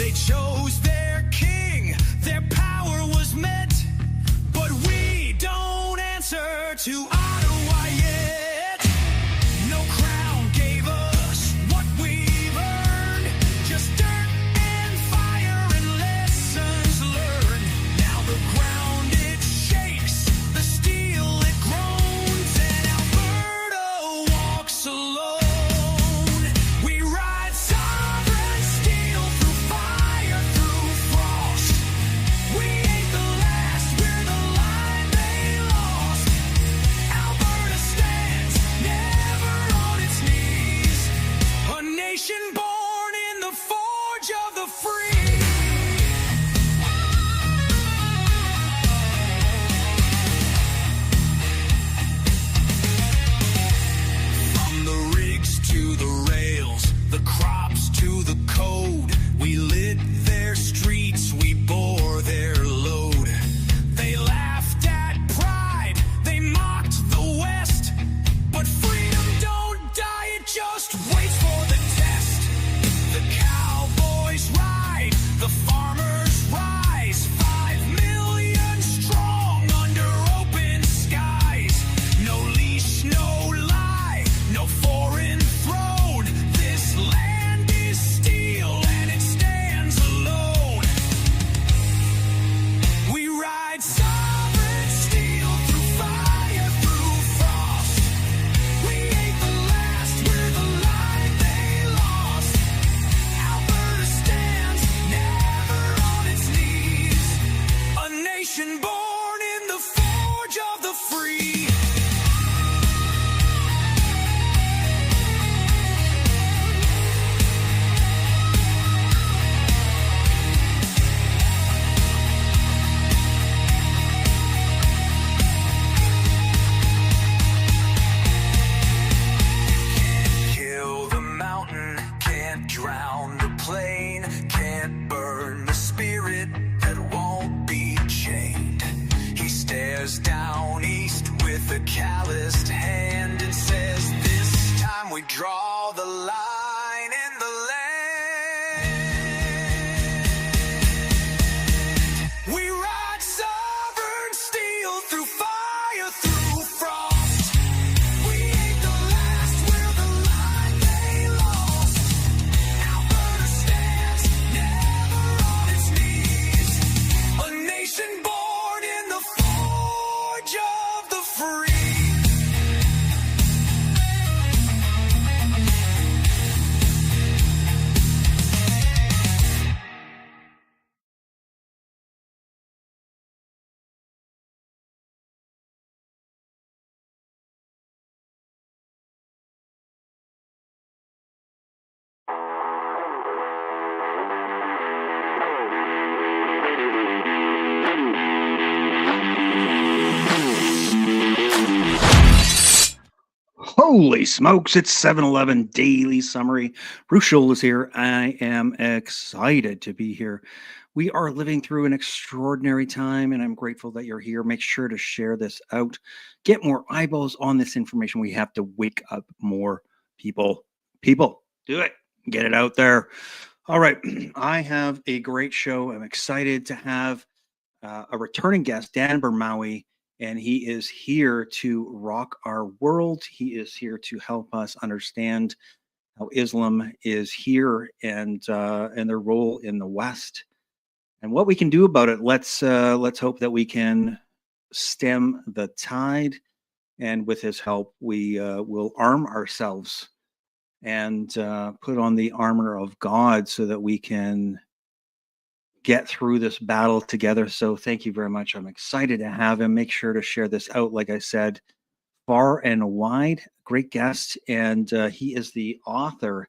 They chose their king, their power was met, but we don't answer to Ottawa yet. No crown gave us what we've earned, just dirt and fire and lessons learned. Now the ground it shakes, the steel it groans, and Alberta walks alone. We ride sovereign steel through fire, through frost. We ain't the last, we're the line they lost. Alberta stands never on its knees, a nation born in the forge of the free. From the rigs to the rails, the crops to the code, we lit their streets, we bore their load. They laughed at pride, they mocked the West, but freedom don't die, it just waits for the test. The cowboys ride, the farmers rise, 5 million strong under open skies. No leash, no lie, no foreign throne. This land is steel and it stands alone. We ride sovereign steel through fire, through frost. We ain't the last, we're the line they lost. Alberta stands never on its knees, a nation born in the forge of the free. Can't kill the mountain, can't drown the plain, can't burn the spirit that won't be chained. He stares down east with a calloused hand and says, this time we draw the line in the land. We ride sovereign steel through fire, through frost. We ain't the last, we're the line they lost. Alberta stands never on its knees, a nation born in the forge of the free. Holy smokes, it's 7-Eleven Daily Summary. Bruce Scholl is here. I am excited to be here. We are living through an extraordinary time, and I'm grateful that you're here. Make sure to share this out. Get more eyeballs on this information. We have to wake up more people. People, do it. Get it out there. All right. I have a great show. I'm excited to have a returning guest, Dan Burmawi, and he is here to rock our world. He is here to help us understand how Islam is here and their role in the West and what we can do about it. Let's hope that we can stem the tide, and with his help, we will arm ourselves and put on the armor of God so that we can get through this battle together. So thank you very much. I'm excited to have him. Make sure to share this out. Like I said, far and wide, great guest. And he is the author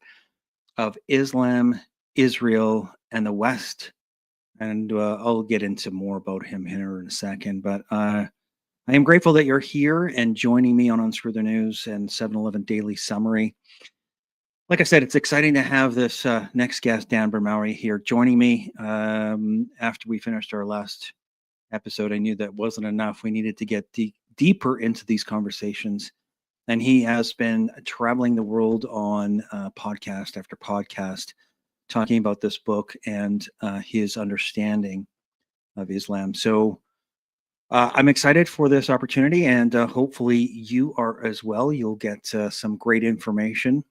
of Islam, Israel, and the West. And I'll get into more about him here in a second. But I am grateful that you're here and joining me on Unscrew the News and 7-Eleven Daily Summary. Like I said, it's exciting to have this next guest, Dan Burmawi, here joining me. After we finished our last episode, I knew that wasn't enough. We needed to get deeper into these conversations. And he has been traveling the world on podcast after podcast, talking about this book and his understanding of Islam. So I'm excited for this opportunity, and hopefully you are as well. You'll get some great information.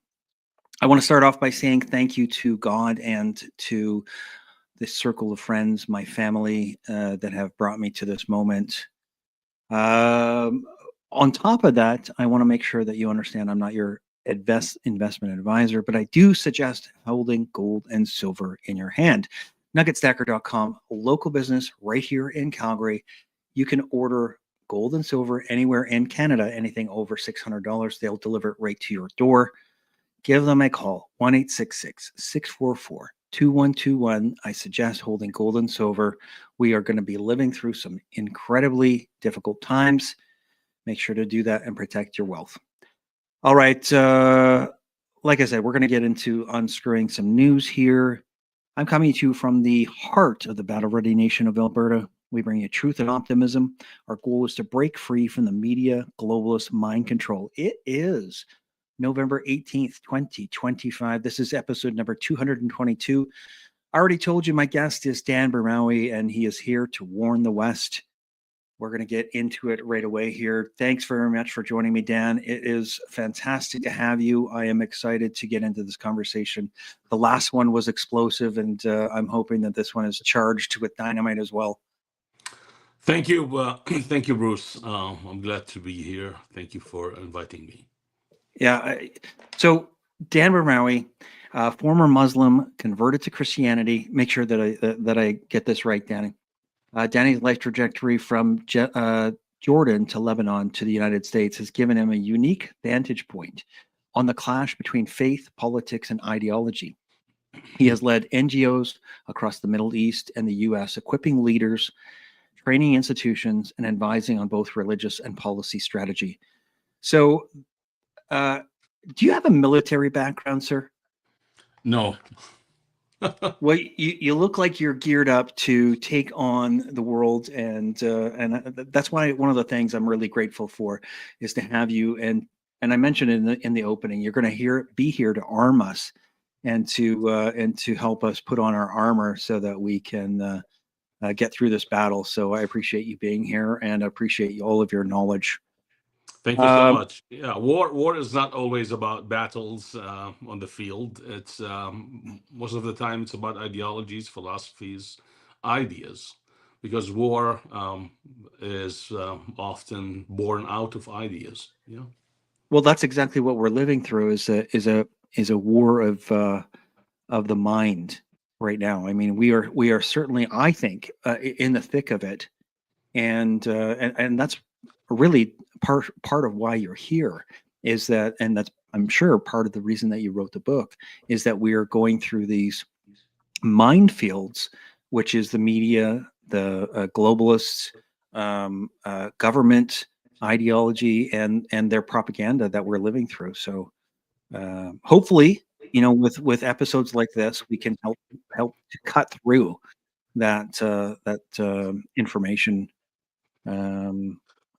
I want to start off by saying thank you to God and to this circle of friends, my family, that have brought me to this moment. Um, on top of that, I want to make sure that you understand I'm not your investment advisor, but I do suggest holding gold and silver in your hand. Nuggetstacker.com, local business right here in Calgary. You can order gold and silver anywhere in Canada, anything over $600. They'll deliver it right to your door. Give them a call, 1 644 2121. I suggest holding gold and silver. We are going to be living through some incredibly difficult times. Make sure to do that and protect your wealth. All right. Like I said, we're going to get into unscrewing some news here. I'm coming to you from the heart of the battle ready nation of Alberta. We bring you truth and optimism. Our goal is to break free from the media globalist mind control. It is November 18th, 2025. This is episode number 222. I already told you my guest is Dan Burmawi, and he is here to warn the West. We're going to get into it right away here. Thanks very much for joining me, Dan. It is fantastic to have you. I am excited to get into this conversation. The last one was explosive, and I'm hoping that this one is charged with dynamite as well. Thank you. Thank you, Bruce. I'm glad to be here. Thank you for inviting me. Yeah. So Dan Burmawi, former Muslim, converted to Christianity. Make sure that I get this right, Danny. Danny's life trajectory from Jordan to Lebanon to the United States has given him a unique vantage point on the clash between faith, politics, and ideology. He has led NGOs across the Middle East and the U.S., equipping leaders, training institutions, and advising on both religious and policy strategy. So, do you have a military background, sir? No. Well, you look like you're geared up to take on the world, and that's why one of the things I'm really grateful for is to have you. And I mentioned in the opening, you're going to be here to arm us and to help us put on our armor so that we can get through this battle. So I appreciate you being here, and I appreciate all of your knowledge. Thank you so much. Yeah, war is not always about battles on the field. It's most of the time it's about ideologies, philosophies, ideas, because war is often born out of ideas. Yeah. Well, that's exactly what we're living through is a war of the mind right now. I mean, we are certainly, I think, in the thick of it, and that's really part of why you're here is that, and that's, I'm sure, part of the reason that you wrote the book is that we are going through these minefields, which is the media, the globalists, government ideology, and their propaganda that we're living through. So hopefully, with episodes like this, we can help to cut through that information,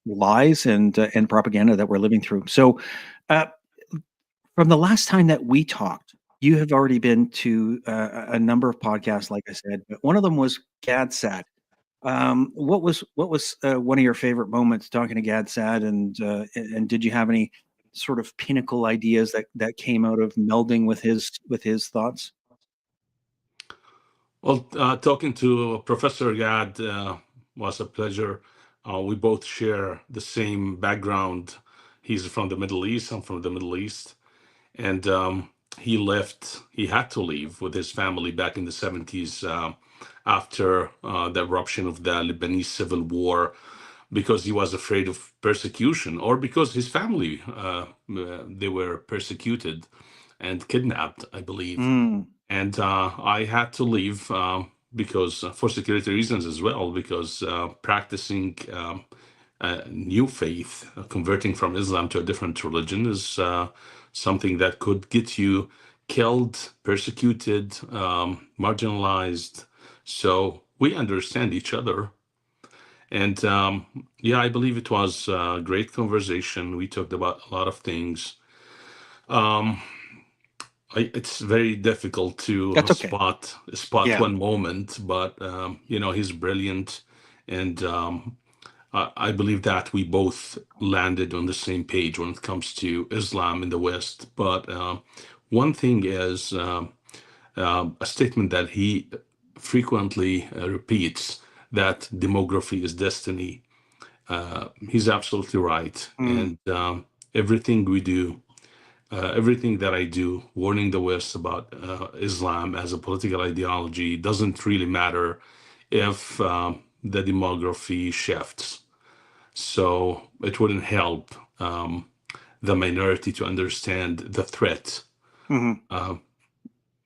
lies and propaganda that we're living through. So from the last time that we talked, you have already been to a number of podcasts, like I said, but one of them was GadSat. What was one of your favorite moments talking to GadSat, and did you have any sort of pinnacle ideas that came out of melding with his thoughts? Well, talking to Professor Gad was a pleasure. We both share the same background. He's from the Middle East. I'm from the Middle East. And he had to leave with his family back in the 70s after the eruption of the Lebanese civil war because he was afraid of persecution or because his family, they were persecuted and kidnapped, I believe. And I had to leave because for security reasons as well, because practicing new faith, converting from Islam to a different religion is something that could get you killed, persecuted, marginalized. So we understand each other. And yeah, I believe it was a great conversation. We talked about a lot of things. It's very difficult to That's okay. spot Yeah. one moment, but he's brilliant, and I believe that we both landed on the same page when it comes to Islam in the West. But one thing is a statement that he frequently repeats, that demography is destiny. He's absolutely right, Mm, and everything we do. Everything that I do, warning the West about Islam as a political ideology, doesn't really matter if the demography shifts. So it wouldn't help the minority to understand the threat. mhm.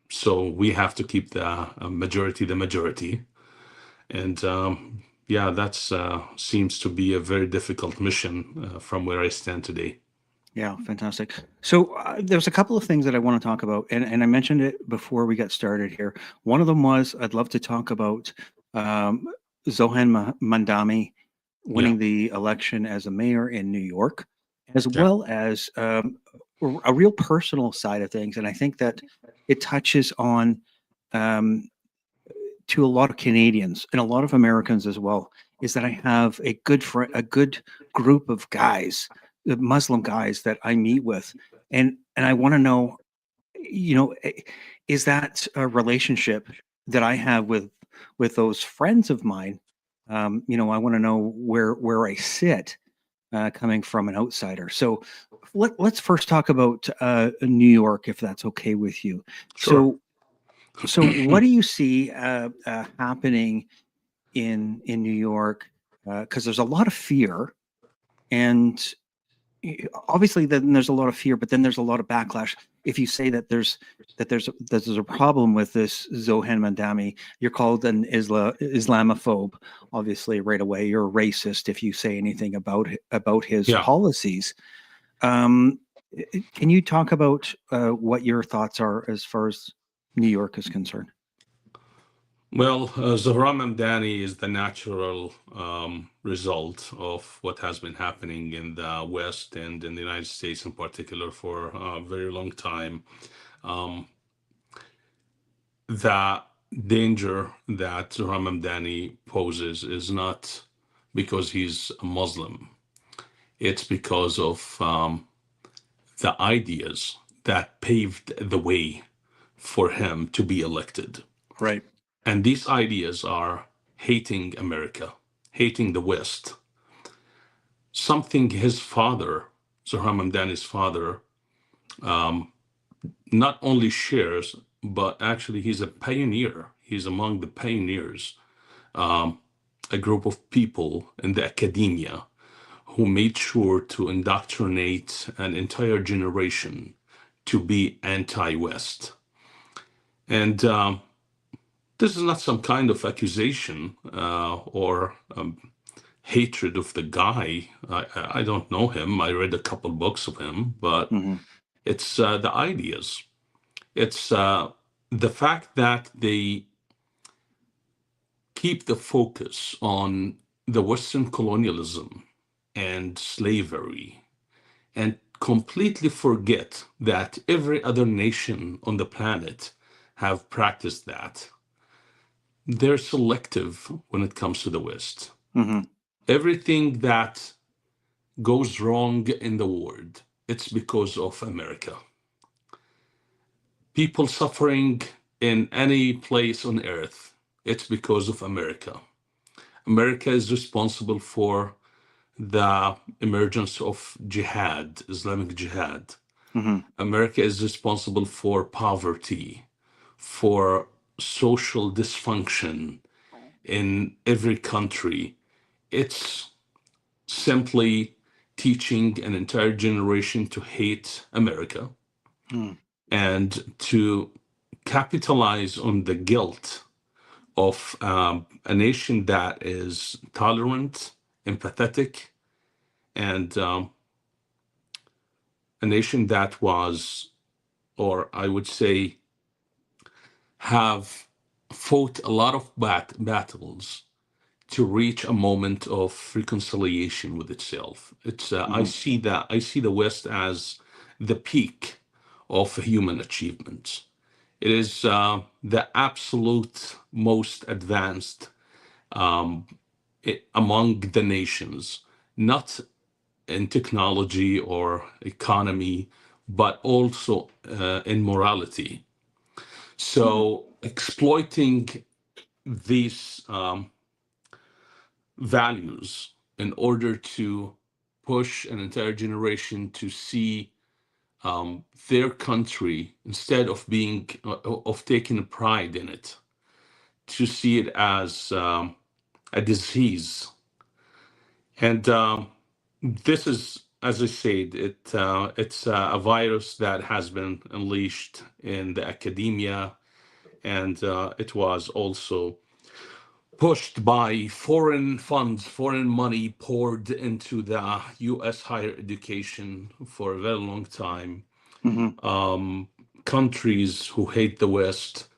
So we have to keep the majority. And yeah, that's seems to be a very difficult mission from where I stand today. Yeah, fantastic. So there's a couple of things that I want to talk about, and I mentioned it before we got started here. One of them was I'd love to talk about um, Mandami Yeah, winning the election as a mayor in New York, as yeah, well as a real personal side of things. And I think that it touches on um, to a lot of Canadians and a lot of Americans as well, is that I have a good friend, a good group of guys, Muslim guys that I meet with, and I want to know, is that a relationship that I have with those friends of mine? I want to know where I sit, coming from an outsider. So let's first talk about New York, if that's okay with you. sure. So what do you see happening in New York? Because there's a lot of fear, and obviously, then there's a lot of fear, but then there's a lot of backlash. If you say that there's a problem with this Zohan Mandami, you're called an Islamophobe. Obviously, right away, you're a racist if you say anything about his Yeah. policies. Um, can you talk about what your thoughts are as far as New York is concerned? Well, Zohran Mamdani is the natural result of what has been happening in the West and in the United States in particular for a very long time. Um, the danger that Zohran Mamdani poses is not because he's a Muslim, it's because of the ideas that paved the way for him to be elected. Right. And these ideas are hating America, hating the West, something his father, Zohran Mamdani's father, not only shares, but actually he's a pioneer. He's among the pioneers, a group of people in the academia who made sure to indoctrinate an entire generation to be anti-West. And this is not some kind of accusation or hatred of the guy. I don't know him. I read a couple books of him, but Hmm. it's the ideas. It's the fact that they keep the focus on the Western colonialism and slavery and completely forget that every other nation on the planet have practiced that. They're selective when it comes to the West. Hmm. Everything that goes wrong in the world, it's because of America. People suffering in any place on earth, it's because of America. America is responsible for the emergence of jihad, Islamic jihad. Hmm. America is responsible for poverty, for social dysfunction in every country. It's simply teaching an entire generation to hate America Mm. and to capitalize on the guilt of a nation that is tolerant, empathetic, and a nation that was, or I would say, have fought a lot of battles to reach a moment of reconciliation with itself. It's I Hmm. see the West as the peak of human achievements. It is the absolute most advanced among the nations, not in technology or economy, but also in morality. So exploiting these values in order to push an entire generation to see their country, instead of being of taking pride in it, to see it as a disease. And this is, as I said, it's a virus that has been unleashed in the academia, and it was also pushed by foreign funds, foreign money poured into the U.S. higher education for a very long time. Countries who hate the West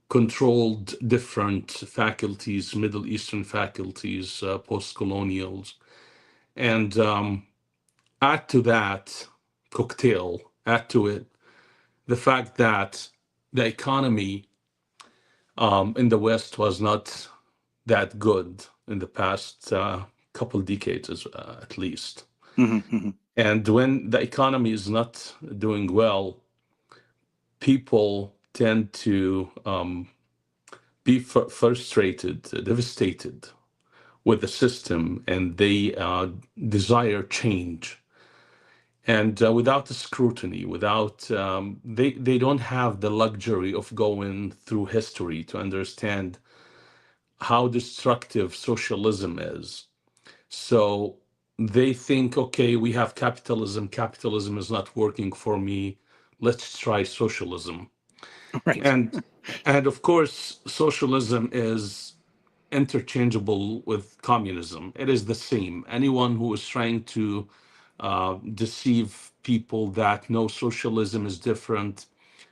controlled different faculties, Middle Eastern faculties, post-colonials, and add to that cocktail, add to it the fact that the economy in the West was not that good in the past couple decades, at least. And when the economy is not doing well, people tend to be frustrated, devastated with the system, and they desire change. And without the scrutiny, they don't have the luxury of going through history to understand how destructive socialism is. So they think, okay, we have capitalism. Capitalism is not working for me. Let's try socialism. Right. And of course, socialism is interchangeable with communism. It is the same. Anyone who is trying to deceive people that no, socialism is different.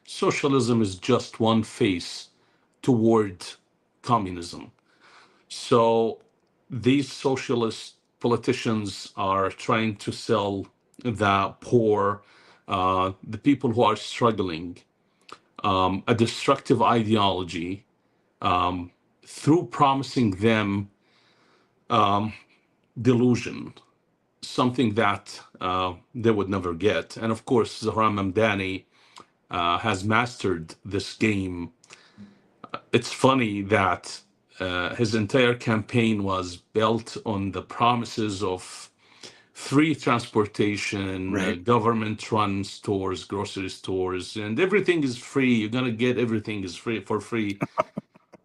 Socialism is just one face toward communism. So these socialist politicians are trying to sell the poor, the people who are struggling, a destructive ideology through promising them delusion, something that they would never get. And of course, Zohran Mamdani has mastered this game. It's funny that his entire campaign was built on the promises of free transportation, Right. government-run stores, grocery stores, and everything is free. You're gonna get everything is free for free.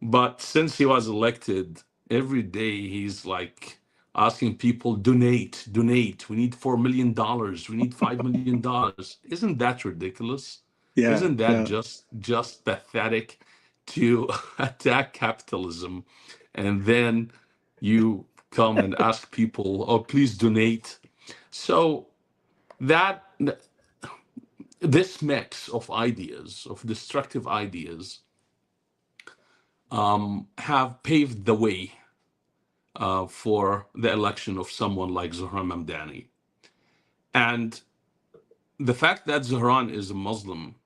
But since he was elected, every day he's like asking people, donate, donate. We need $4 million. We need $5 million. Isn't that ridiculous? Yeah. Isn't that Yeah. just pathetic to attack capitalism, and then you come and ask people, oh, please donate? So that this mix of ideas, of destructive ideas, have paved the way for the election of someone like Zohran Mamdani. And the fact that Zohran is a Muslim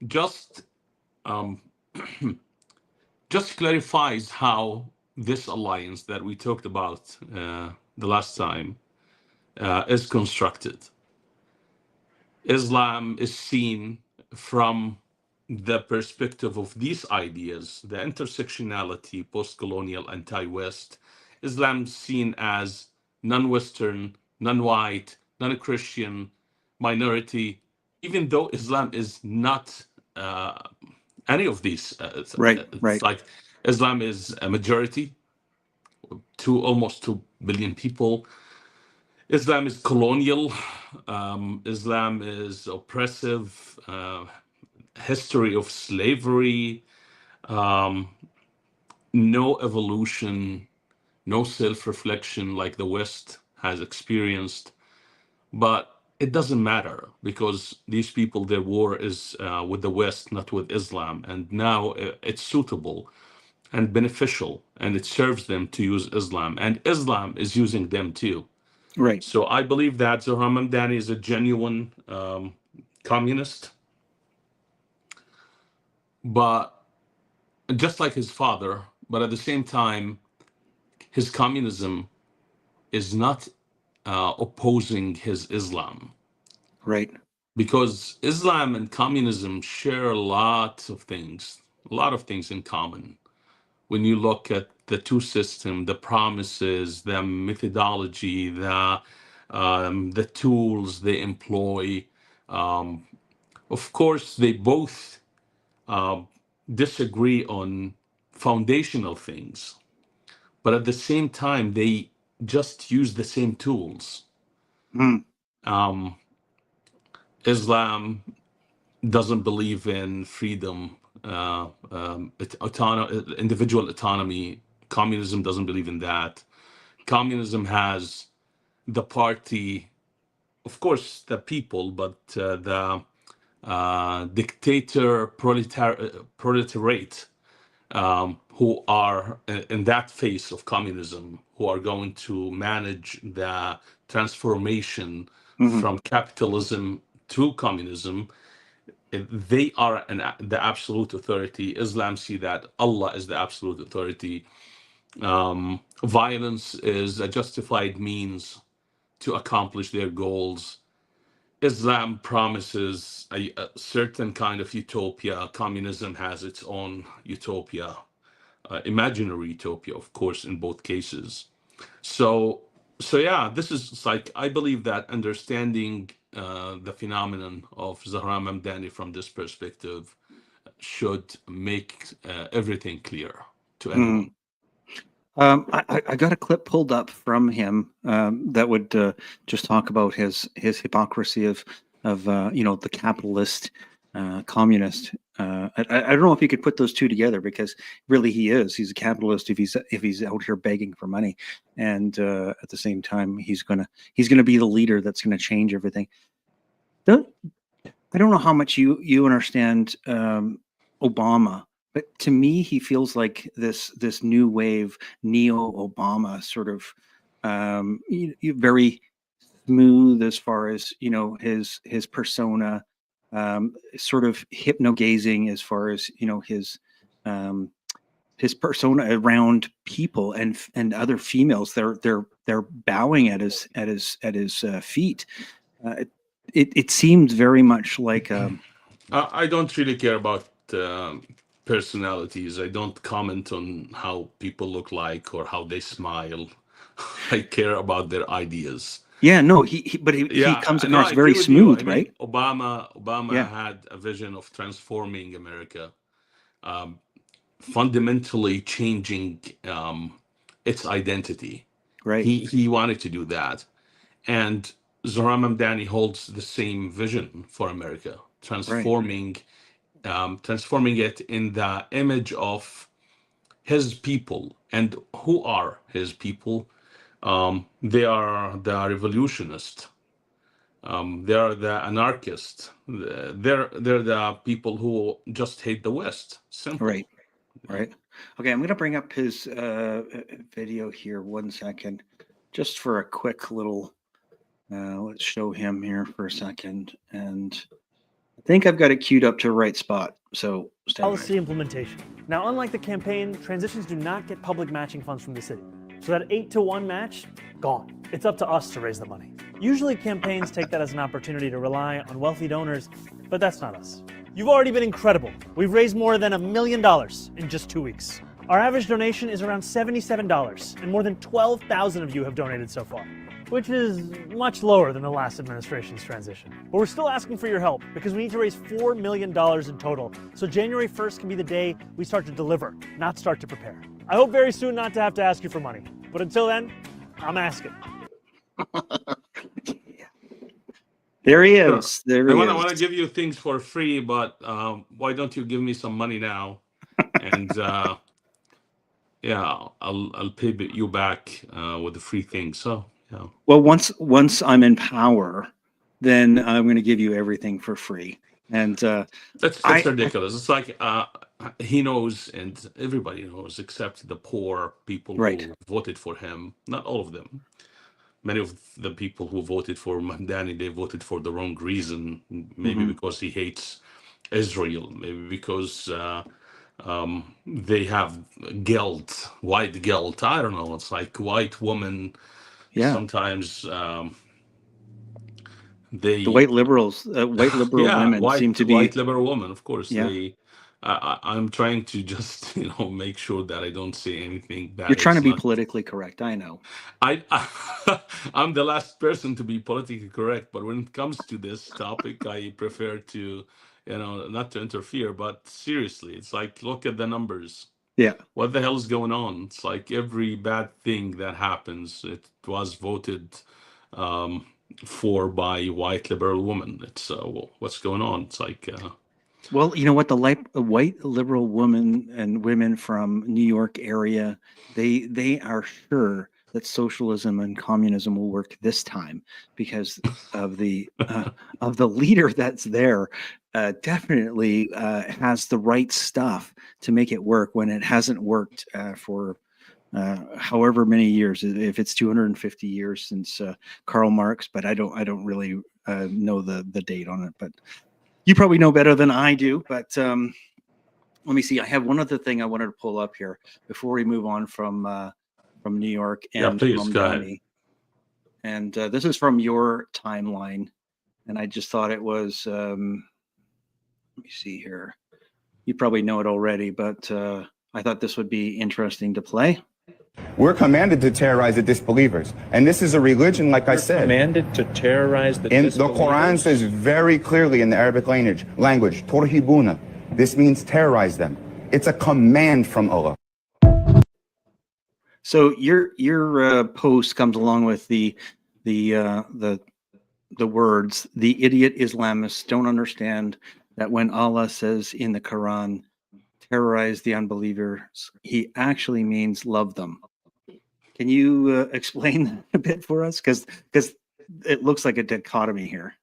just just clarifies how this alliance that we talked about the last time is constructed. Islam is seen from the perspective of these ideas, the intersectionality, post-colonial, anti-West. Islam is seen as non-Western, non-white, non-Christian, minority, even though Islam is not any of these. Right. It's like Islam is a majority, almost 2 billion people. Islam is colonial. Islam is oppressive. History of slavery, no evolution, no self-reflection like the West has experienced. But it doesn't matter, because these people, their war is with the West, not with Islam. And now it's suitable and beneficial, and it serves them to use Islam. And Islam is using them too. Right. So I believe that Zohran Mamdani is a genuine communist, but just like his father, but at the same time, his communism is not opposing his Islam, Right. because Islam and communism share a lot of things in common. When you look at the two systems, the promises, the methodology, the tools they employ, um, of course, they both uh, disagree on foundational things, but at the same time, they just use the same tools. Mm. Um, Islam doesn't believe in freedom, individual autonomy. Communism doesn't believe in that. Communism has the party, of course, the people, but the dictator proletariat, who are in that phase of communism, who are going to manage the transformation Hmm. from capitalism to communism. They are the absolute authority. Islam see that Allah is the absolute authority. Violence is a justified means to accomplish their goals. Islam promises a certain kind of utopia. Communism has its own utopia, imaginary utopia, of course, in both cases. So, so yeah, this is like, I believe that understanding the phenomenon of Zahra Mamdani from this perspective should make everything clear to anyone. I got a clip pulled up from him that would just talk about his hypocrisy of the capitalist communist. I don't know if you could put those two together, because really he's a capitalist if he's out here begging for money, and at the same time he's gonna be the leader that's gonna change everything. I don't know how much you understand Obama, but to me, he feels like this new wave neo-Obama sort of very smooth as far as his persona, sort of hypnogazing as far as his persona around people and other females. They're bowing at his feet. It seems very much like I don't really care about personalities. I don't comment on how people look like or how they smile. I care about their ideas. yeah, no, but he Yeah, comes no, I across agree very with you. smooth, I mean, right? Obama Yeah, had a vision of transforming America, um, fundamentally changing its identity. right, He wanted to do that, and Zohran Mamdani holds the same vision for America, right, transforming it in the image of his people. And who are his people? They are the revolutionists. They are the anarchists. They're the people who just hate the West. Simple. right, right. Okay, I'm gonna bring up his video here. 1 second, just for a quick little. Let's show him here for a second, and I think I've got it queued up to the right spot. So stand by. Policy implementation. Now, unlike the campaign, transitions do not get public matching funds from the city. So that 8-to-1 match, gone. It's up to us to raise the money. Usually campaigns take that as an opportunity to rely on wealthy donors, but that's not us. You've already been incredible. We've raised more than $1 million in just 2 weeks. Our average donation is around $77, and more than 12,000 of you have donated so far, which is much lower than the last administration's transition. But we're still asking for your help because we need to raise $4 million in total, so January 1st can be the day we start to deliver, not start to prepare. I hope very soon not to have to ask you for money, but until then, I'm asking. There he Sure. is. There he I is. want to give you things for free, but why don't you give me some money now? And yeah, I'll pay you back with the free thing. So yeah. Well, once I'm in power, then I'm going to give you everything for free. And That's ridiculous. It's like he knows, and everybody knows, except the poor people Right. who voted for him. Not all of them. many of the people who voted for Mamdani, they voted for the wrong reason. Maybe because he hates Israel, maybe because they have guilt, white guilt. I don't know. It's like white women. Yeah. Sometimes The they, white liberal yeah, women seem to white be, liberal women. Of course, yeah. I'm trying to just make sure that I don't say anything You're that trying to is be not. politically correct. I know. I'm the last person to be politically correct, but when it comes to this topic, I prefer to, not to interfere. But seriously, it's like, look at the numbers. Yeah. What the hell is going on? It's like every bad thing that happens, it was voted for by white liberal women. It's what's going on? It's like. Well, you know what? The white liberal women and women from New York area, they are sure that socialism and communism will work this time because of the leader that's there. Definitely has the right stuff to make it work when it hasn't worked for however many years. If it's 250 years since Karl Marx, but I don't really know the date on it, but. You probably know better than I do, but let me see. I have one other thing I wanted to pull up here before we move on from New York and Please go ahead. Mamdani. And this is from your timeline, and I just thought it was. Let me see here. You probably know it already, but I thought this would be interesting to play. We're commanded to terrorize the disbelievers. And this is a religion, like I said. Commanded to terrorize the disbelievers? The Quran says very clearly in the Arabic language, Turhibuna. This means terrorize them. It's a command from Allah. So your post comes along with the words, the idiot Islamists don't understand that when Allah says in the Quran, terrorize the unbelievers, he actually means love them. Can you explain that a bit for us? Because it looks like a dichotomy here.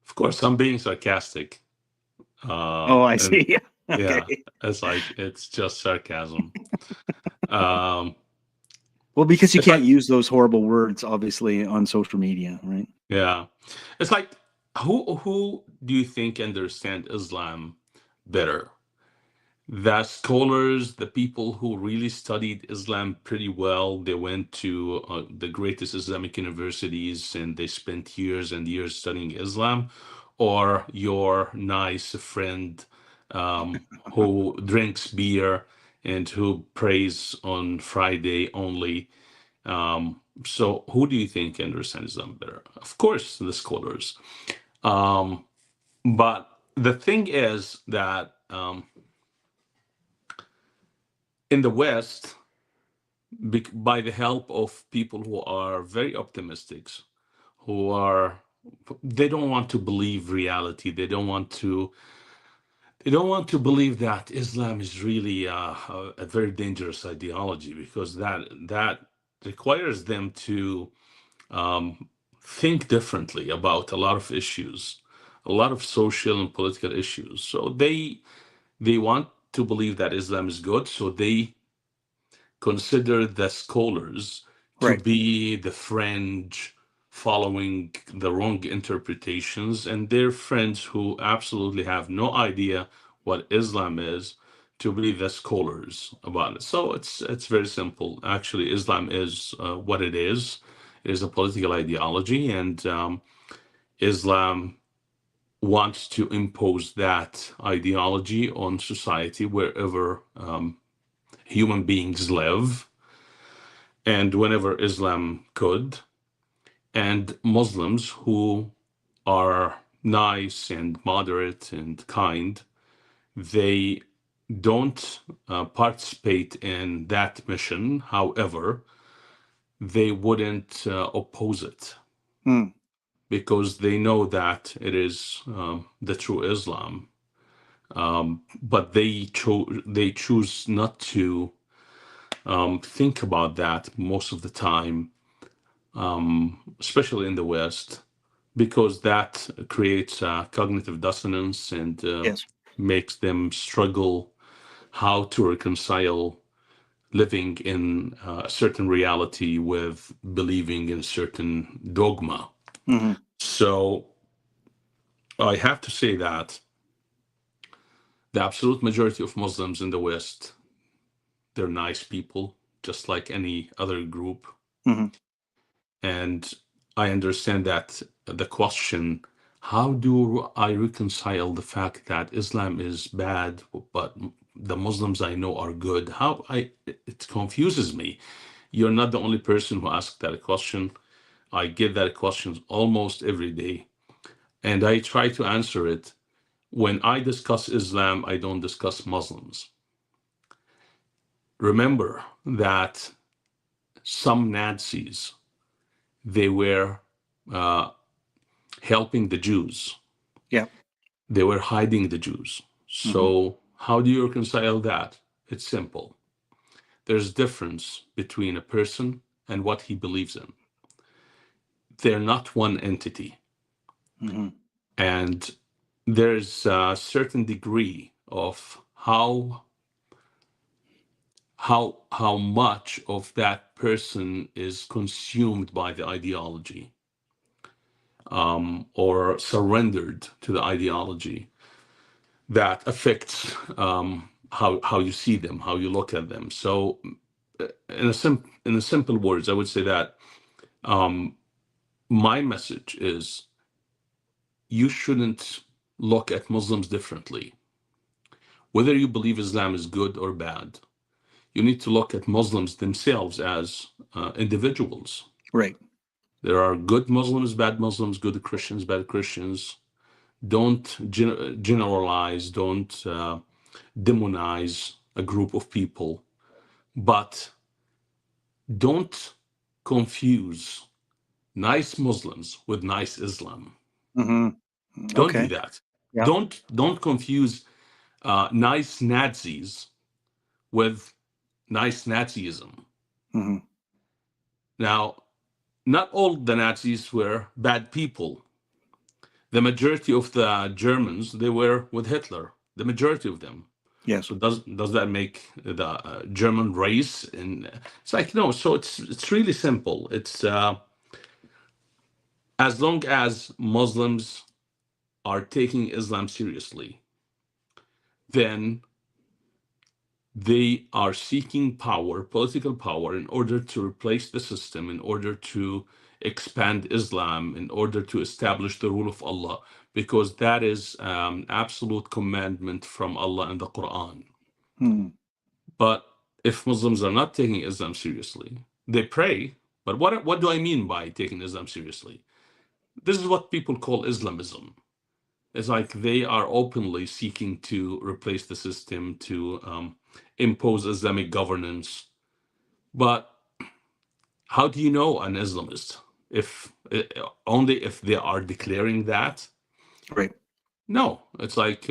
Of course, I'm being sarcastic. I see. Okay. Yeah, it's just sarcasm. Well, because you can't use those horrible words, obviously, on social media, right? Yeah, it's like who do you think understand Islam better? The scholars, the people who really studied Islam pretty well, they went to the greatest Islamic universities and they spent years and years studying Islam, or your nice friend who drinks beer and who prays on Friday only. So who do you think understands Islam better? Of course, the scholars. But the thing is that in the West, by the help of people who are very optimistic, they don't want to believe reality. They don't want to believe that Islam is really a very dangerous ideology, because that requires them to think differently about a lot of issues, a lot of social and political issues. So they want to believe that Islam is good, so they consider the scholars to be the fringe following the wrong interpretations, and their friends who absolutely have no idea what Islam is to be the scholars about it. So it's very simple. Actually, Islam is what it is. It is a political ideology, and Islam wants to impose that ideology on society wherever human beings live, and whenever Islam could. And Muslims who are nice and moderate and kind, they don't participate in that mission. However, they wouldn't oppose it. Because they know that it is the true Islam, but they choose not to think about that most of the time, especially in the West, because that creates cognitive dissonance and makes them struggle how to reconcile living in a certain reality with believing in a certain dogma. Mhm. So I have to say that the absolute majority of Muslims in the West, they're nice people, just like any other group. Mhm. And I understand that the question, how do I reconcile the fact that Islam is bad, but the Muslims I know are good? It confuses me. You're not the only person who asked that question. I get that question almost every day, and I try to answer it. When I discuss Islam, I don't discuss Muslims. Remember that some Nazis, they were helping the Jews. Yeah. They were hiding the Jews. So how do you reconcile that? It's simple. There's difference between a person and what he believes in. They're not one entity. Mhm. And there's a certain degree of how much of that person is consumed by the ideology, or surrendered to the ideology, that affects how you see them, how you look at them. So in a simple words, I would say that my message is you shouldn't look at Muslims differently. Whether you believe Islam is good or bad, you need to look at Muslims themselves as individuals. Right. There are good Muslims, bad Muslims, good Christians, bad Christians. Don't generalize, don't demonize a group of people, but don't confuse nice Muslims with nice Islam. Mhm. Don't do Okay. that. Yeah. Don't confuse nice Nazis with nice Nazism. Mhm. Now, not all the Nazis were bad people. The majority of the Germans, they were with Hitler. The majority of them. Yes. So does that make the German race? And it's like no. So it's really simple. It's as long as Muslims are taking Islam seriously, then they are seeking power, political power, in order to replace the system, in order to expand Islam, in order to establish the rule of Allah, because that is absolute commandment from Allah in the Quran. Mhm. But if Muslims are not taking Islam seriously, they pray. But what do I mean by taking Islam seriously? This is what people call Islamism. It's like they are openly seeking to replace the system, to impose Islamic governance. But how do you know an Islamist? If only if they are declaring that? Right. No, it's like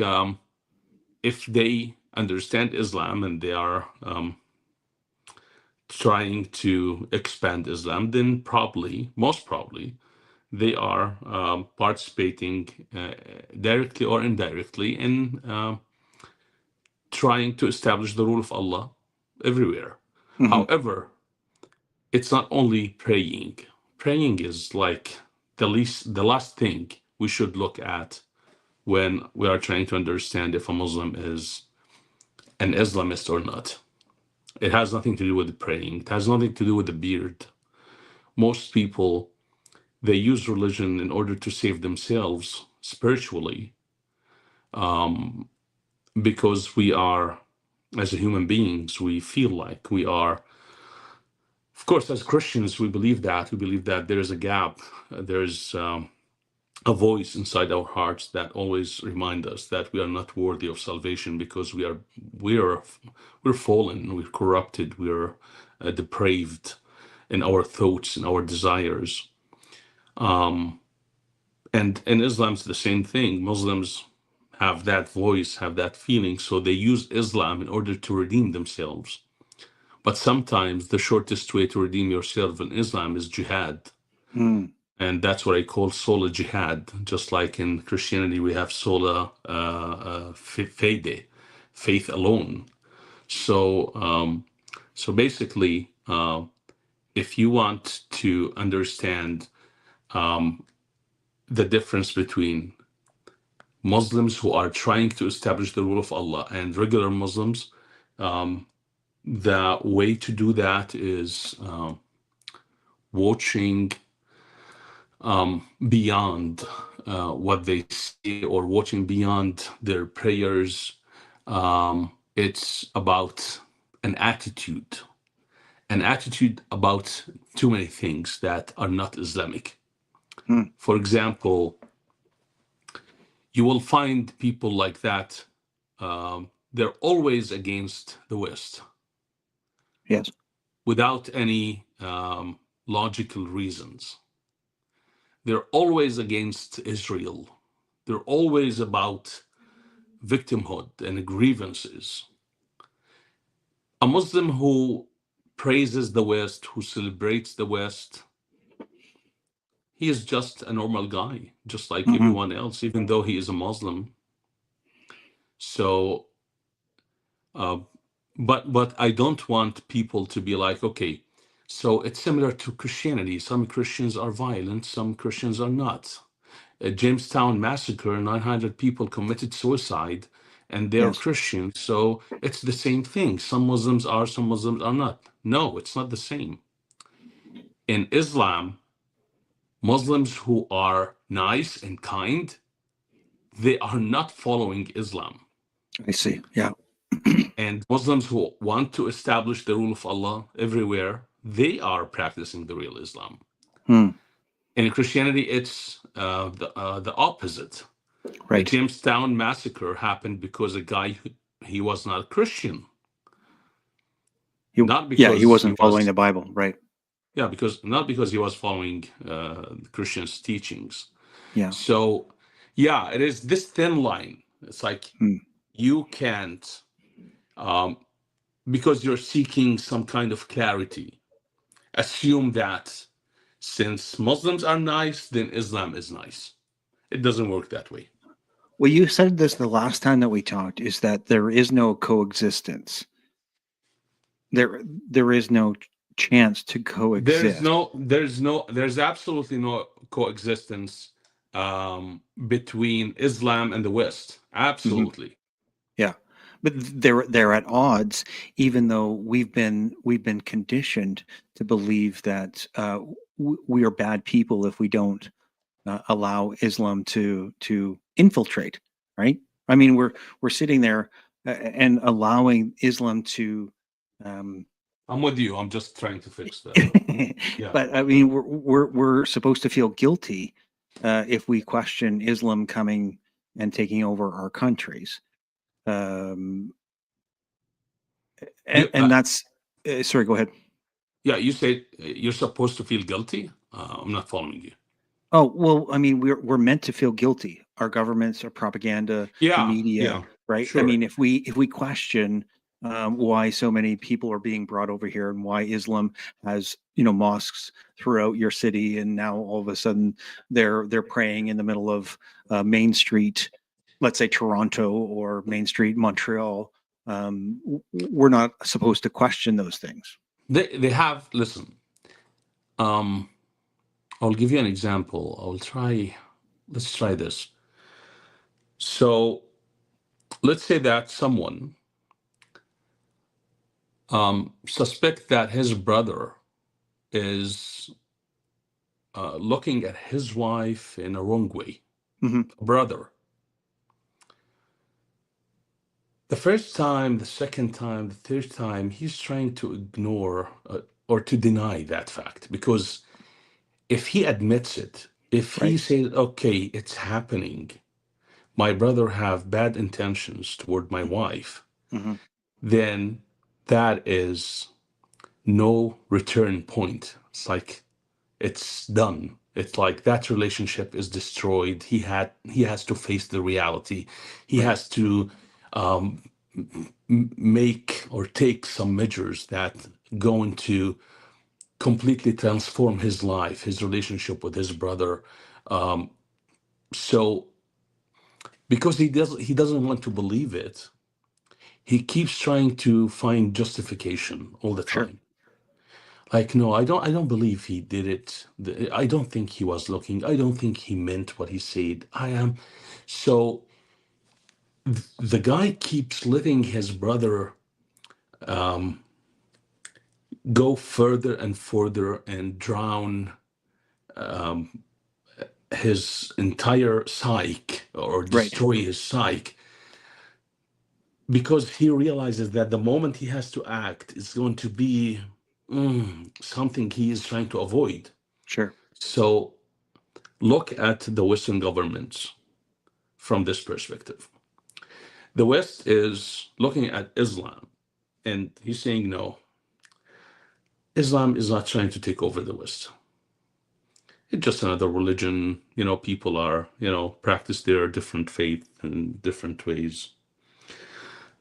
if they understand Islam and they are trying to expand Islam, then probably, most probably, they are participating directly or indirectly in trying to establish the rule of Allah everywhere. Mhm. However, it's not only praying. Praying is like the last thing we should look at when we are trying to understand if a Muslim is an Islamist or not. It has nothing to do with praying. It has nothing to do with the beard. Most people, they use religion in order to save themselves spiritually, because we are, as human beings, we feel like we are. Of course, as Christians, we believe that. We believe that there is a gap. There's a voice inside our hearts that always remind us that we are not worthy of salvation because we're fallen, we're corrupted, we're depraved in our thoughts and our desires. And in Islam, it's the same thing. Muslims have that voice, have that feeling, so they use Islam in order to redeem themselves. But sometimes the shortest way to redeem yourself in Islam is jihad. Mhm. And that's what I call sola jihad. Just like in Christianity, we have sola fide, faith alone. So So basically, if you want to understand the difference between Muslims who are trying to establish the rule of Allah and regular Muslims, the way to do that is watching beyond what they see, or watching beyond their prayers. It's about an attitude about too many things that are not Islamic. For example, you will find people like that. They're always against the West. Yes. Without any logical reasons. They're always against Israel. They're always about victimhood and grievances. A Muslim who praises the West, who celebrates the West, he is just a normal guy, just like everyone else, even though he is a Muslim. So, but I don't want people to be like, okay, so it's similar to Christianity. Some Christians are violent, some Christians are not. A Jamestown massacre, 900 people committed suicide, and they're Yes. Christians. So it's the same thing. Some Muslims are, some Muslims are not. No, it's not the same. In Islam, Muslims who are nice and kind, they are not following Islam. I see. Yeah. And Muslims who want to establish the rule of Allah everywhere, they are practicing the real Islam. In Christianity, it's the opposite. Right. The Jamestown massacre happened because a guy, he was not Christian. Not because he wasn't following the Bible, right? Yeah, not because he was following Christians' teachings. Yeah. So, yeah, it is this thin line. It's like you can't, because you're seeking some kind of clarity, assume that since Muslims are nice, then Islam is nice. It doesn't work that way. Well, you said this the last time that we talked, is that there is no coexistence. There is no chance to coexist. There's absolutely no coexistence between Islam and the West. Absolutely. Yeah, but they're at odds, even though we've been conditioned to believe that we are bad people if we don't allow Islam to infiltrate. Right? I mean, we're sitting there and allowing Islam to. I'm with you. I'm just trying to fix that. Yeah. But I mean, we're supposed to feel guilty if we question Islam coming and taking over our countries. And that's sorry, go ahead. Yeah, you say you're supposed to feel guilty. I'm not following you. Oh, well, I mean, we're meant to feel guilty. Our governments, our propaganda, the media, right? Sure. I mean, if we question why so many people are being brought over here and why Islam has mosques throughout your city, and now all of a sudden they're praying in the middle of Main Street, let's say Toronto, or Main Street Montreal. We're not supposed to question those things. They have, listen, I'll give you an example. Let's try this. So let's say that someone suspect that his brother is looking at his wife in a wrong way. Brother. The first time, the second time, the third time, he's trying to ignore or to deny that fact, because if he admits it, if he says, okay, it's happening, my brother have bad intentions toward my wife, then that is no return point. It's like it's done. It's like that relationship is destroyed. He has to face the reality. He has to make or take some measures that going to completely transform his life, his relationship with his brother. So because he doesn't want to believe it, he keeps trying to find justification all the Sure. time. Like, no, I don't believe he did it. I don't think he was looking. I don't think he meant what he said. I am. So the guy keeps letting his brother go further and further and drown his entire psyche, or Right. destroy his psyche, because he realizes that the moment he has to act is going to be something he is trying to avoid. Sure. So look at the Western governments from this perspective. The West is looking at Islam, and he's saying, no, Islam is not trying to take over the West. It's just another religion. People are, practice their different faith in different ways.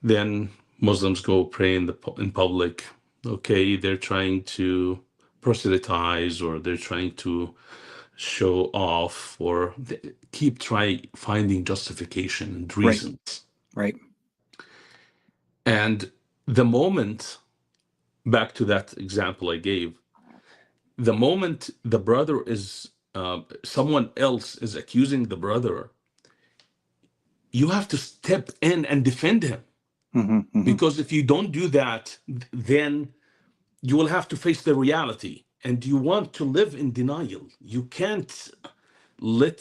Then Muslims go pray in public. Okay, they're trying to proselytize, or they're trying to show off, or keep finding justification and reasons. Right. And the moment, back to that example I gave, the moment the brother is, someone else is accusing the brother, you have to step in and defend him. Because if you don't do that, then you will have to face the reality. And you want to live in denial. You can't let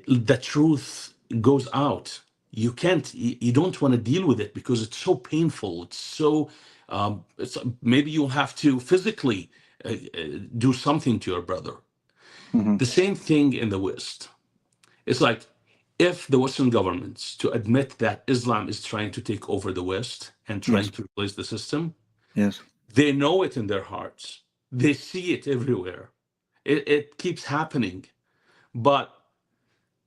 the truth goes out. You can't. You don't want to deal with it because it's so painful. It's so. Maybe you'll have to physically do something to your brother. The same thing in the West. It's like, if the Western governments to admit that Islam is trying to take over the West and trying to replace the system, Yes. they know it in their hearts. They see it everywhere. It keeps happening, but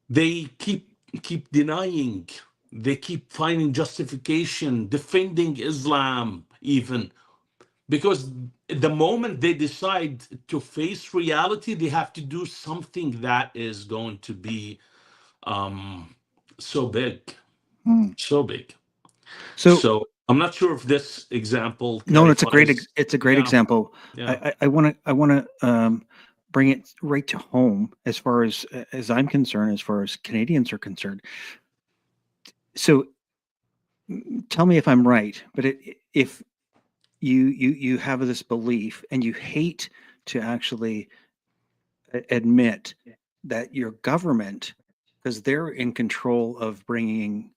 they keep denying. They keep finding justification, defending Islam even, because the moment they decide to face reality, they have to do something that is going to be so big, so big. So I'm not sure if this example. No, it's a great Yeah. example. Yeah. I want to bring it right to home as far as I'm concerned, as far as Canadians are concerned. So tell me if I'm right, but if you have this belief and you hate to actually admit that your government, because they're in control of bringing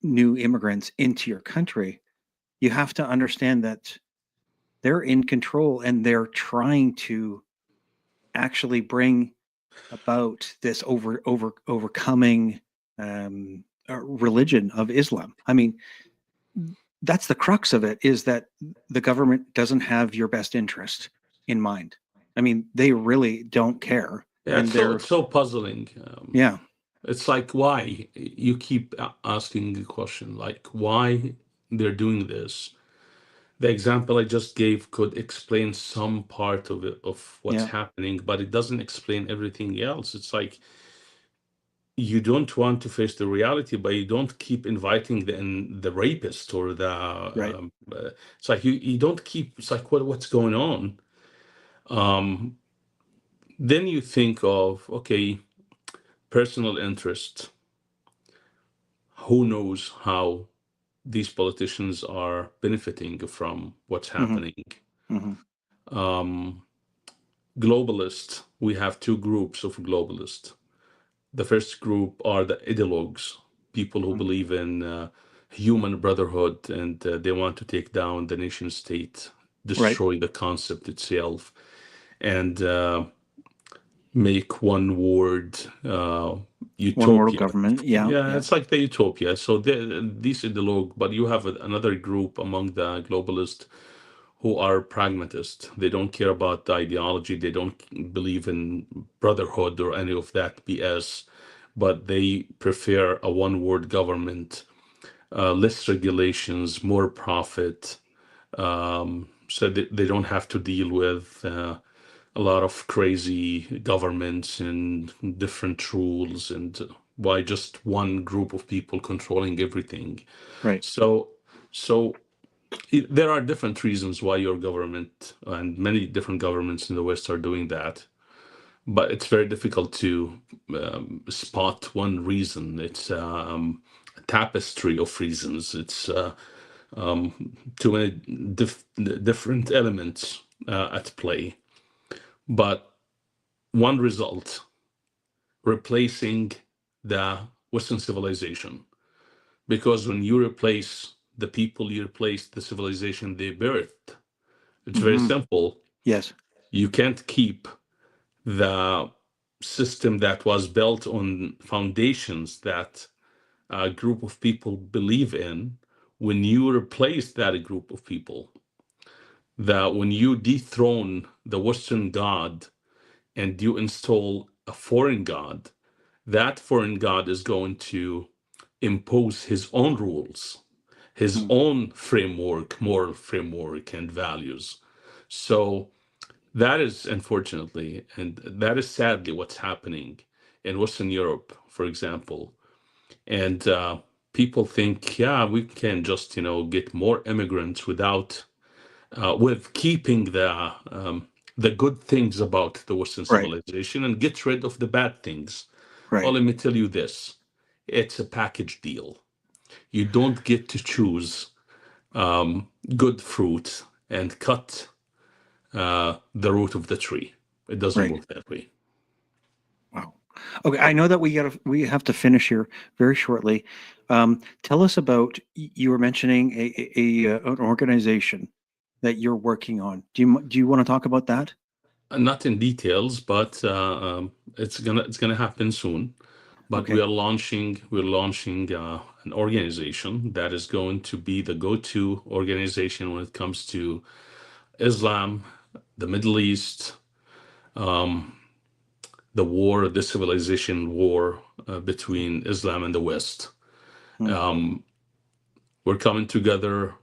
new immigrants into your country, you have to understand that they're in control and they're trying to actually bring about this overcoming religion of Islam. I mean, that's the crux of it, is that the government doesn't have your best interest in mind. I mean, they really don't care. Yeah, and it's so puzzling. Yeah. It's like, why? You keep asking the question, like, why they're doing this. The example I just gave could explain some part of it, of what's happening, but it doesn't explain everything else. It's like, you don't want to face the reality, but you don't keep inviting the rapist or the it's like you don't keep. It's like, what's going on? Then you think of, okay, personal interest. Who knows how these politicians are benefiting from what's happening? Globalists. We have two groups of globalists. The first group are the ideologues, people who believe in human brotherhood, and they want to take down the nation state, destroy the concept itself, and make one world utopia. One world government. Yeah. It's like the utopia. So these ideologues, but you have another group among the globalists who are pragmatists. They don't care about the ideology. They don't believe in brotherhood or any of that BS, but they prefer a one-world government, less regulations, more profit, so they don't have to deal with a lot of crazy governments and different rules and by just one group of people controlling everything. Right. So there are different reasons why your government and many different governments in the West are doing that, but it's very difficult to spot one reason. It's a tapestry of reasons. It's too many different elements at play. But one result, replacing the Western civilization. Because when you replace the people, you replace the civilization they birthed. It's very simple. Yes. You can't keep the system that was built on foundations that a group of people believe in when you replace that group of people. That when you dethrone the Western God and you install a foreign God, that foreign God is going to impose his own rules, his own framework, moral framework, and values. So that is unfortunately, and that is sadly what's happening in Western Europe, for example. And people think, yeah, we can just, get more immigrants without, with keeping the good things about the Western Right. civilization and get rid of the bad things. Right. Well, let me tell you this: it's a package deal. You don't get to choose good fruit and cut the root of the tree. It doesn't Right. work that way. Wow. Okay, I know that we have to finish here very shortly. Tell us about, you were mentioning an organization that you're working on. Do you want to talk about that? Not in details, but it's gonna happen soon. But Okay. we're launching an organization that is going to be the go-to organization when it comes to Islam, the Middle East, the civilization war between Islam and the West. We're coming together,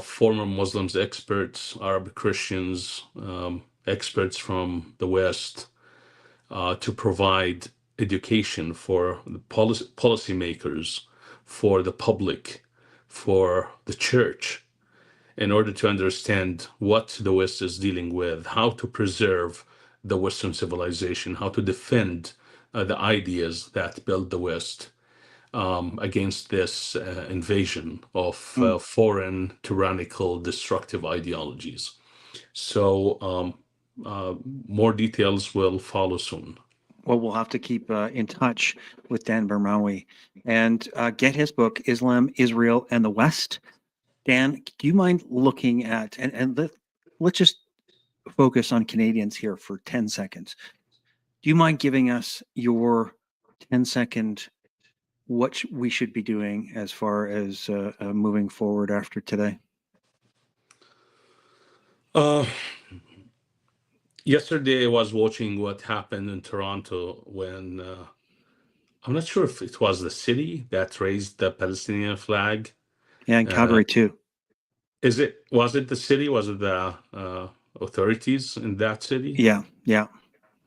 former Muslims, experts, Arab Christians, experts from the West, to provide education for the policymakers, for the public, for the church, in order to understand what the West is dealing with, how to preserve the Western civilization, how to defend the ideas that build the West against this invasion of foreign, tyrannical, destructive ideologies. So more details will follow soon. Well, we'll have to keep in touch with Dan Burmawi and get his book, Islam, Israel, and the West. Dan, do you mind looking at, and let's just focus on Canadians here for 10 seconds. Do you mind giving us your 10-second what we should be doing as far as moving forward after today? Yesterday, I was watching what happened in Toronto when I'm not sure if it was the city that raised the Palestinian flag. Yeah, in Calgary too. Was it the city? Was it the authorities in that city? Yeah, yeah.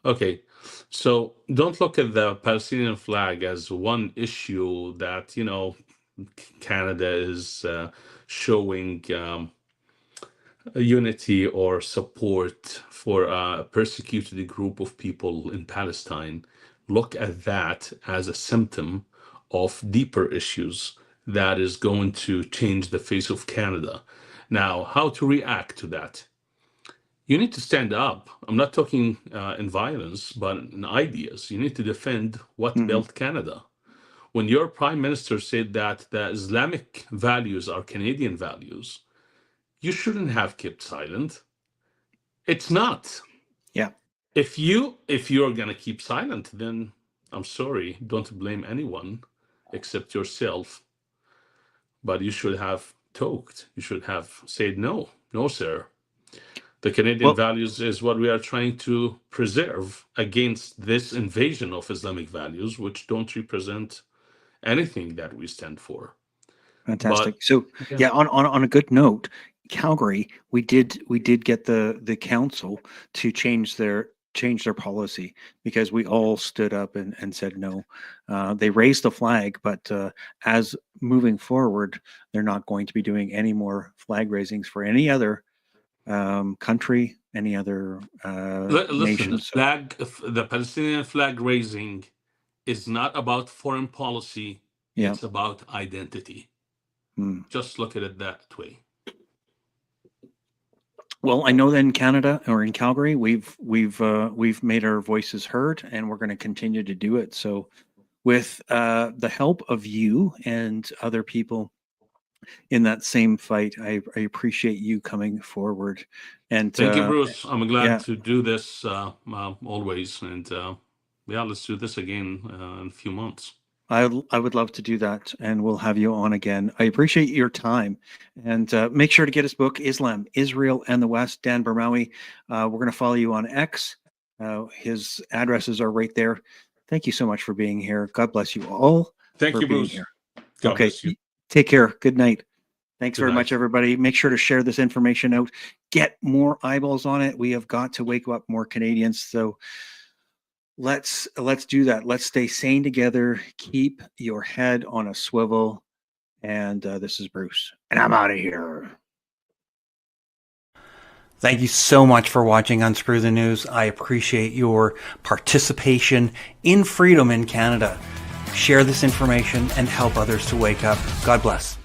Okay, so don't look at the Palestinian flag as one issue that, Canada is showing unity or support for a persecuted group of people in Palestine. Look at that as a symptom of deeper issues that is going to change the face of Canada. Now, how to react to that? You need to stand up. I'm not talking in violence, but in ideas. You need to defend what built Canada. When your prime minister said that the Islamic values are Canadian values, you shouldn't have kept silent. It's not. Yeah. If you're gonna keep silent, then I'm sorry, don't blame anyone except yourself. But you should have talked. You should have said no, sir. The Canadian values is what we are trying to preserve against this invasion of Islamic values, which don't represent anything that we stand for. Fantastic. On a good note, Calgary, we did get the council to change their change their policy because we all stood up and said no. They raised the flag, but as moving forward, they're not going to be doing any more flag raisings for any other country, any other Listen, nation. the Palestinian flag raising is not about foreign policy. Yeah. It's about identity. Just look at it that way. Well, I know that in Canada or in Calgary, we've made our voices heard, and we're going to continue to do it. So, with the help of you and other people in that same fight, I appreciate you coming forward. And thank you, Bruce. I'm glad yeah. to do this always. And yeah, let's do this again in a few months. I would love to do that, and we'll have you on again. I appreciate your time, and make sure to get his book, Islam, Israel, and the West, Dan Burmawi. We're going to follow you on X. His addresses are right there. Thank you so much for being here. God bless you all. Thank you, Bruce. Here. God bless you. Take care. Good night. Thanks very night. much, everybody. Make sure to share this information out. Get more eyeballs on it. We have got to wake up more Canadians. So let's do that. Let's stay sane together. Keep your head on a swivel. And this is Bruce, and I'm out of here. Thank you so much for watching Unscrew the News. I appreciate your participation in freedom in Canada. Share this information and help others to wake up. God bless.